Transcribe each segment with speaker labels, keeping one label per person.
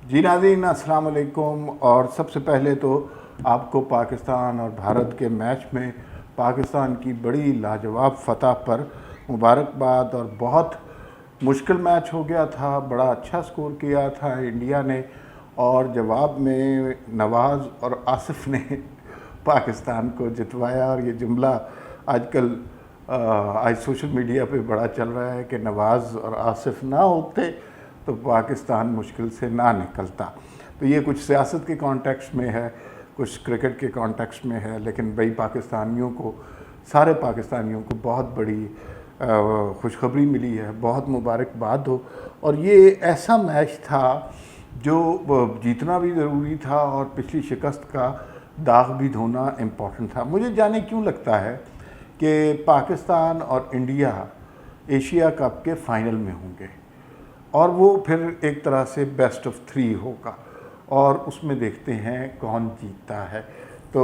Speaker 1: جی ناظرین السلام علیکم، اور سب سے پہلے تو آپ کو پاکستان اور بھارت کے میچ میں پاکستان کی بڑی لاجواب فتح پر مبارکباد۔ اور بہت مشکل میچ ہو گیا تھا، بڑا اچھا سکور کیا تھا انڈیا نے، اور جواب میں نواز اور آصف نے پاکستان کو جتوایا۔ اور یہ جملہ آج سوشل میڈیا پہ بڑا چل رہا ہے کہ نواز اور آصف نہ ہوتے تو پاکستان مشکل سے نہ نکلتا۔ تو یہ کچھ سیاست کے کانٹیکسٹ میں ہے، کچھ کرکٹ کے کانٹیکسٹ میں ہے، لیکن بھئی سارے پاکستانیوں کو بہت بڑی خوشخبری ملی ہے، بہت مبارکباد ہو۔ اور یہ ایسا میچ تھا جو جیتنا بھی ضروری تھا اور پچھلی شکست کا داغ بھی دھونا امپورٹنٹ تھا۔ مجھے جانے کیوں لگتا ہے کہ پاکستان اور انڈیا ایشیا کپ کے فائنل میں ہوں گے، اور وہ پھر ایک طرح سے بیسٹ آف 3 ہوگا، اور اس میں دیکھتے ہیں کون جیتتا ہے۔ تو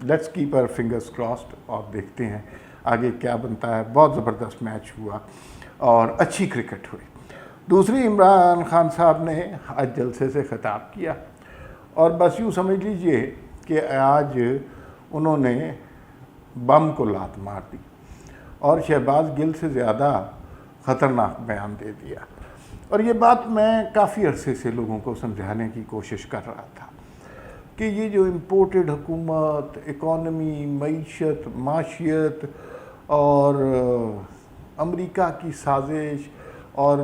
Speaker 1: let's keep our fingers crossed, اور دیکھتے ہیں آگے کیا بنتا ہے۔ بہت زبردست میچ ہوا اور اچھی کرکٹ ہوئی۔ دوسری، عمران خان صاحب نے آج جلسے سے خطاب کیا، اور بس یوں سمجھ لیجئے کہ آج انہوں نے بم کو لات مار دی اور شہباز گل سے زیادہ خطرناک بیان دے دیا۔ اور یہ بات میں کافی عرصے سے لوگوں کو سمجھانے کی کوشش کر رہا تھا کہ یہ جو امپورٹڈ حکومت، اکانومی، معاشیت اور امریکہ کی سازش اور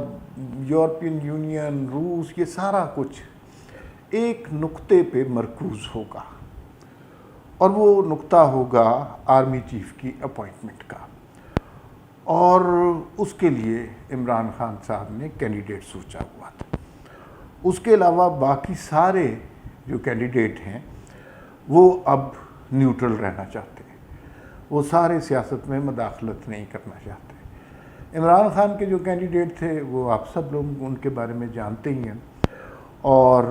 Speaker 1: یورپین یونین، روس، یہ سارا کچھ ایک نقطے پہ مرکوز ہوگا، اور وہ نقطہ ہوگا آرمی چیف کی اپوائنٹمنٹ کا۔ اور اس کے لیے عمران خان صاحب نے کینڈیڈیٹ سوچا ہوا تھا۔ اس کے علاوہ باقی سارے جو کینڈیڈیٹ ہیں وہ اب نیوٹرل رہنا چاہتے ہیں، وہ سارے سیاست میں مداخلت نہیں کرنا چاہتے۔ عمران خان کے جو کینڈیڈیٹ تھے وہ آپ سب لوگ ان کے بارے میں جانتے ہی ہیں، اور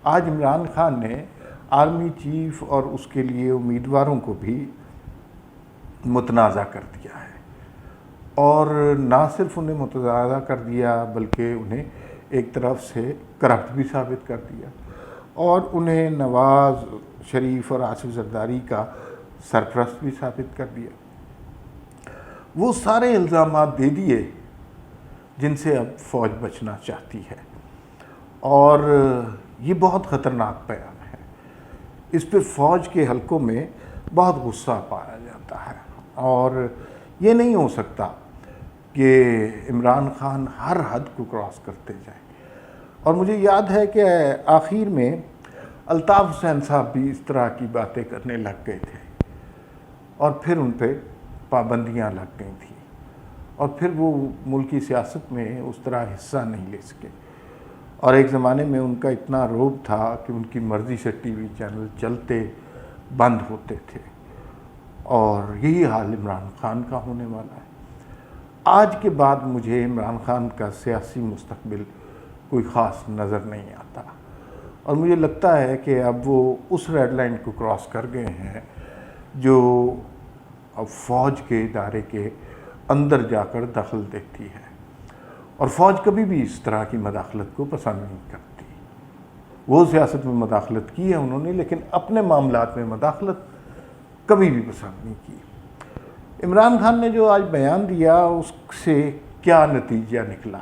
Speaker 1: آج عمران خان نے آرمی چیف اور اس کے لیے امیدواروں کو بھی متنازع کر دیا ہے، اور نہ صرف انہیں متنازع کر دیا بلکہ انہیں ایک طرف سے کرپٹ بھی ثابت کر دیا، اور انہیں نواز شریف اور آصف زرداری کا سرپرست بھی ثابت کر دیا۔ وہ سارے الزامات دے دیے جن سے اب فوج بچنا چاہتی ہے، اور یہ بہت خطرناک بیان ہے۔ اس پہ فوج کے حلقوں میں بہت غصہ پایا جاتا ہے، اور یہ نہیں ہو سکتا کہ عمران خان ہر حد کو کراس کرتے جائیں۔ اور مجھے یاد ہے کہ آخر میں الطاف حسین صاحب بھی اس طرح کی باتیں کرنے لگ گئے تھے، اور پھر ان پہ پابندیاں لگ گئی تھیں، اور پھر وہ ملکی سیاست میں اس طرح حصہ نہیں لے سکے۔ اور ایک زمانے میں ان کا اتنا روب تھا کہ ان کی مرضی سے ٹی وی چینل چلتے بند ہوتے تھے، اور یہی حال عمران خان کا ہونے والا ہے۔ آج کے بعد مجھے عمران خان کا سیاسی مستقبل کوئی خاص نظر نہیں آتا، اور مجھے لگتا ہے کہ اب وہ اس ریڈ لائن کو کراس کر گئے ہیں جو اب فوج کے ادارے کے اندر جا کر دخل دیتی ہے، اور فوج کبھی بھی اس طرح کی مداخلت کو پسند نہیں کرتی۔ وہ سیاست میں مداخلت کی ہے انہوں نے، لیکن اپنے معاملات میں مداخلت کبھی بھی پسند نہیں کی۔ عمران خان نے جو آج بیان دیا اس سے کیا نتیجہ نکلا؟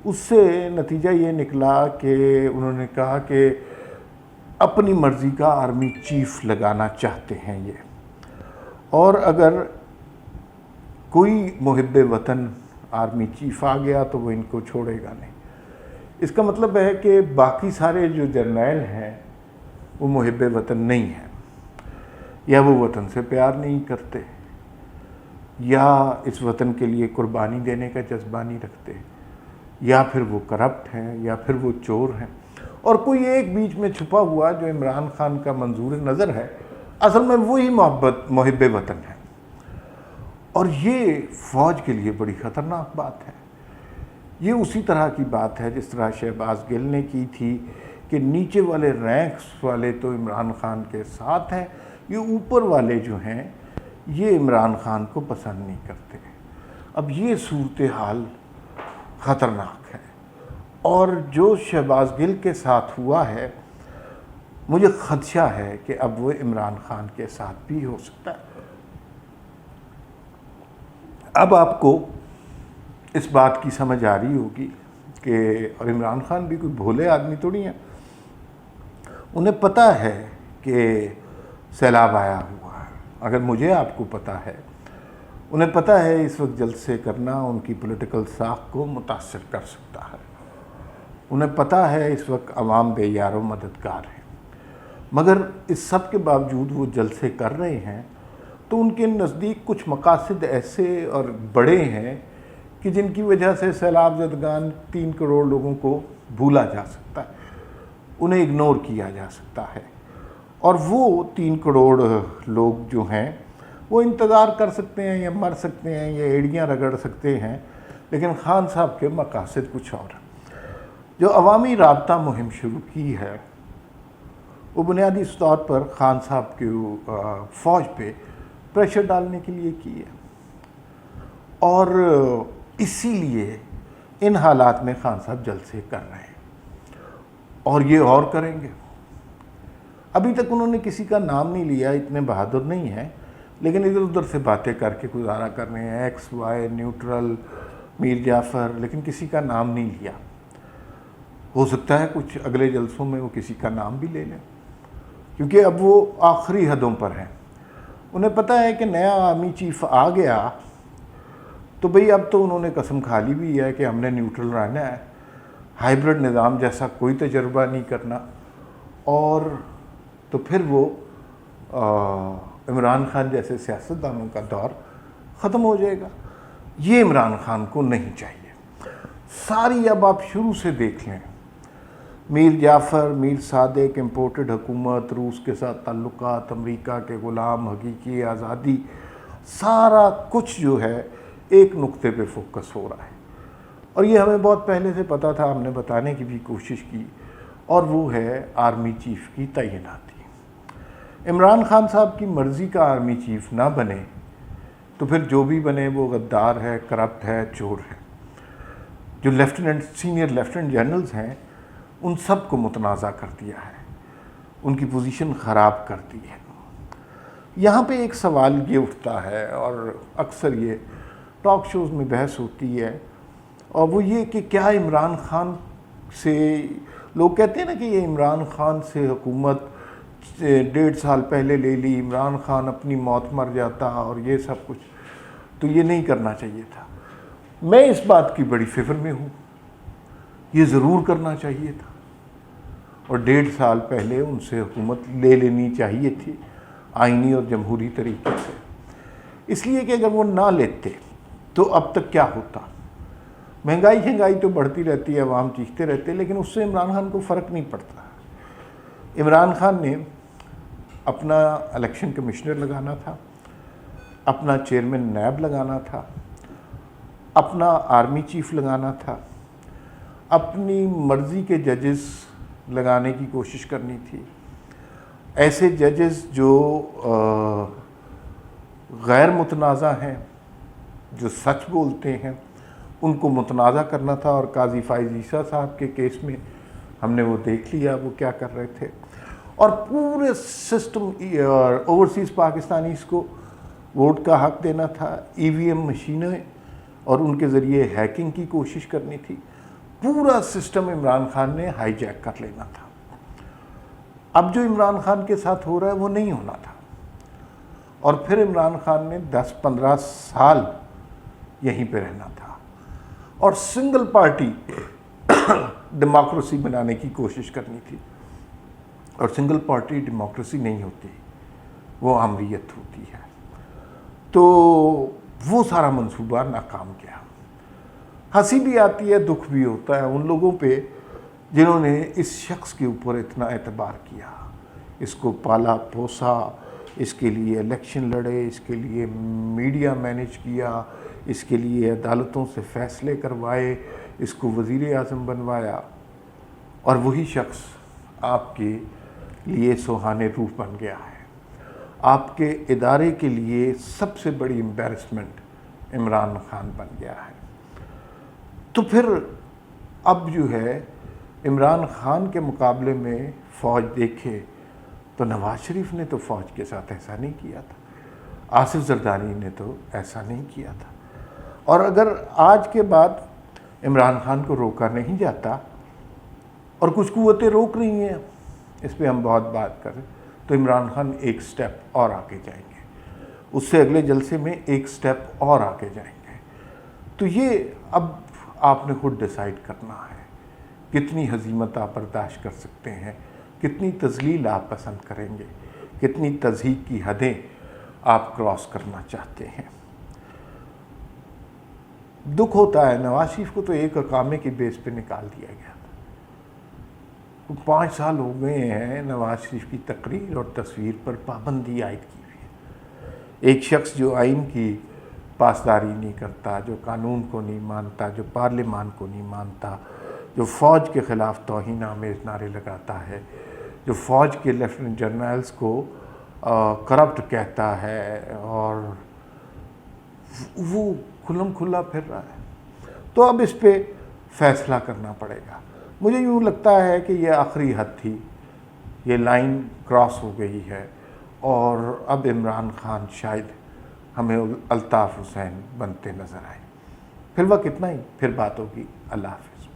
Speaker 1: اس سے نتیجہ یہ نکلا کہ انہوں نے کہا کہ اپنی مرضی کا آرمی چیف لگانا چاہتے ہیں یہ، اور اگر کوئی محب وطن آرمی چیف آ گیا تو وہ ان کو چھوڑے گا نہیں۔ اس کا مطلب ہے کہ باقی سارے جو جرنیل ہیں وہ محب وطن نہیں ہیں، یا وہ وطن سے پیار نہیں کرتے، یا اس وطن کے لیے قربانی دینے کا جذبہ نہیں رکھتے، یا پھر وہ کرپٹ ہیں، یا پھر وہ چور ہیں، اور کوئی ایک بیچ میں چھپا ہوا جو عمران خان کا منظور نظر ہے، اصل میں وہی محب وطن ہے۔ اور یہ فوج کے لیے بڑی خطرناک بات ہے۔ یہ اسی طرح کی بات ہے جس طرح شہباز گل نے کی تھی کہ نیچے والے رینکس والے تو عمران خان کے ساتھ ہیں، یہ اوپر والے جو ہیں یہ عمران خان کو پسند نہیں کرتے۔ اب یہ صورتحال خطرناک ہے، اور جو شہباز گل کے ساتھ ہوا ہے مجھے خدشہ ہے کہ اب وہ عمران خان کے ساتھ بھی ہو سکتا ہے۔ اب آپ کو اس بات کی سمجھ آ رہی ہوگی کہ اور عمران خان بھی کوئی بھولے آدمی تو نہیں ہے، انہیں پتہ ہے کہ سیلاب آیا ہوا ہے۔ اگر مجھے آپ کو پتہ ہے، انہیں پتہ ہے اس وقت جلسے کرنا ان کی پولیٹیکل ساکھ کو متاثر کر سکتا ہے، انہیں پتہ ہے اس وقت عوام بے یار و مددگار ہیں، مگر اس سب کے باوجود وہ جلسے کر رہے ہیں تو ان کے نزدیک کچھ مقاصد ایسے اور بڑے ہیں کہ جن کی وجہ سے سیلاب زدگان 3 کروڑ لوگوں کو بھولا جا سکتا ہے، انہیں اگنور کیا جا سکتا ہے، اور وہ 3 کروڑ لوگ جو ہیں وہ انتظار کر سکتے ہیں یا مر سکتے ہیں یا ایڑیاں رگڑ سکتے ہیں، لیکن خان صاحب کے مقاصد کچھ اور ہیں۔ جو عوامی رابطہ مہم شروع کی ہے وہ بنیادی طور پر خان صاحب کی فوج پہ پریشر ڈالنے کے لیے کی ہے، اور اسی لیے ان حالات میں خان صاحب جلسے کر رہے ہیں اور یہ اور کریں گے۔ ابھی تک انہوں نے کسی کا نام نہیں لیا، اتنے بہادر نہیں ہیں، لیکن ادھر ادھر سے باتیں کر کے گزارا کر رہے ہیں، ایکس وائی نیوٹرل میر جعفر، لیکن کسی کا نام نہیں لیا۔ ہو سکتا ہے کچھ اگلے جلسوں میں وہ کسی کا نام بھی لے لیں، کیونکہ اب وہ آخری حدوں پر ہیں۔ انہیں پتہ ہے کہ نیا آرمی چیف آ گیا تو بھئی اب تو انہوں نے قسم کھا لی بھی ہے کہ ہم نے نیوٹرل رہنا ہے، ہائیبرڈ نظام جیسا کوئی تجربہ نہیں کرنا، اور تو پھر وہ عمران خان جیسے سیاستدانوں کا دور ختم ہو جائے گا۔ یہ عمران خان کو نہیں چاہیے۔ ساری اب آپ شروع سے دیکھ لیں، میر جعفر، میر صادق، امپورٹڈ حکومت، روس کے ساتھ تعلقات، امریکہ کے غلام، حقیقی آزادی، سارا کچھ جو ہے ایک نقطے پہ فوکس ہو رہا ہے، اور یہ ہمیں بہت پہلے سے پتہ تھا، ہم نے بتانے کی بھی کوشش کی، اور وہ ہے آرمی چیف کی تعیناتی۔ عمران خان صاحب کی مرضی کا آرمی چیف نہ بنے تو پھر جو بھی بنے وہ غدار ہے، کرپٹ ہے، چور ہے۔ جو سینئر لیفٹیننٹ جنرلز ہیں ان سب کو متنازع کر دیا ہے، ان کی پوزیشن خراب کر دی ہے۔ یہاں پہ ایک سوال یہ اٹھتا ہے، اور اکثر یہ ٹاک شوز میں بحث ہوتی ہے، اور وہ یہ کہ کیا عمران خان سے، لوگ کہتے ہیں نا کہ یہ عمران خان سے حکومت 1.5 سال پہلے لے لی، عمران خان اپنی موت مر جاتا اور یہ سب کچھ، تو یہ نہیں کرنا چاہیے تھا۔ میں اس بات کی بڑی فکر میں ہوں، یہ ضرور کرنا چاہیے تھا، اور 1.5 سال پہلے ان سے حکومت لے لینی چاہیے تھی آئینی اور جمہوری طریقے سے، اس لیے کہ اگر وہ نہ لیتے تو اب تک کیا ہوتا۔ مہنگائی تو بڑھتی رہتی ہے، عوام چیختے رہتے، لیکن اس سے عمران خان کو فرق نہیں پڑتا۔ عمران خان نے اپنا الیکشن کمشنر لگانا تھا، اپنا چیئرمین نیب لگانا تھا، اپنا آرمی چیف لگانا تھا، اپنی مرضی کے ججز لگانے کی کوشش کرنی تھی، ایسے ججز جو غیر متنازع ہیں، جو سچ بولتے ہیں، ان کو متنازع کرنا تھا، اور قاضی فائز عیسیٰ صاحب کے کیس میں ہم نے وہ دیکھ لیا وہ کیا کر رہے تھے، اور پورے سسٹم اوورسیز پاکستانیز کو ووٹ کا حق دینا تھا، ای وی ایم مشینیں اور ان کے ذریعے ہیکنگ کی کوشش کرنی تھی، پورا سسٹم عمران خان نے ہائی جیک کر لینا تھا۔ اب جو عمران خان کے ساتھ ہو رہا ہے وہ نہیں ہونا تھا، اور پھر عمران خان نے 10-15 سال یہیں پہ رہنا تھا، اور سنگل پارٹی ڈیموکریسی بنانے کی کوشش کرنی تھی، اور سنگل پارٹی ڈیموکریسی نہیں ہوتی، وہ آمریت ہوتی ہے۔ تو وہ سارا منصوبہ ناکام گیا۔ ہنسی بھی آتی ہے، دکھ بھی ہوتا ہے ان لوگوں پہ جنہوں نے اس شخص کے اوپر اتنا اعتبار کیا، اس کو پالا پوسا، اس کے لیے الیکشن لڑے، اس کے لیے میڈیا مینیج کیا، اس کے لیے عدالتوں سے فیصلے کروائے، اس کو وزیر اعظم بنوایا، اور وہی شخص آپ کے لیے سوہانے روح بن گیا ہے۔ آپ کے ادارے کے لیے سب سے بڑی امبیرسمنٹ عمران خان بن گیا ہے۔ تو پھر اب جو ہے عمران خان کے مقابلے میں فوج دیکھے تو نواز شریف نے تو فوج کے ساتھ ایسا نہیں کیا تھا، آصف زرداری نے تو ایسا نہیں کیا تھا. اور اگر آج کے بعد عمران خان کو روکا نہیں جاتا اور کچھ قوتیں روک رہی ہیں، اس پہ ہم بہت بات کریں، تو عمران خان ایک سٹیپ اور آگے جائیں گے، اس سے اگلے جلسے میں ایک سٹیپ اور آگے جائیں گے. تو یہ اب آپ نے خود ڈیسائیڈ کرنا ہے کتنی ہزیمت آپ برداشت کر سکتے ہیں، کتنی تذلیل آپ پسند کریں گے، کتنی تضحیک کی حدیں آپ کراس کرنا چاہتے ہیں. دکھ ہوتا ہے، نواز شریف کو تو ایک اقامے کی بیس پہ نکال دیا گیا تھا. 5 سال ہو گئے ہیں نواز شریف کی تقریر اور تصویر پر پابندی عائد کی ہوئی ہے. ایک شخص جو آئین کی پاسداری نہیں کرتا، جو قانون کو نہیں مانتا، جو پارلیمان کو نہیں مانتا، جو فوج کے خلاف توہین آمیز نعرے لگاتا ہے، جو فوج کے لیفٹیننٹ جنرلز کو کرپٹ کہتا ہے، اور وہ کھلم کھلا پھر رہا ہے. تو اب اس پہ فیصلہ کرنا پڑے گا. مجھے یوں لگتا ہے کہ یہ آخری حد تھی، یہ لائن کراس ہو گئی ہے، اور اب عمران خان شاید ہمیں الطاف حسین بنتے نظر آئیں. پھر وقت اتنا ہی، پھر بات ہوگی. اللہ حافظ.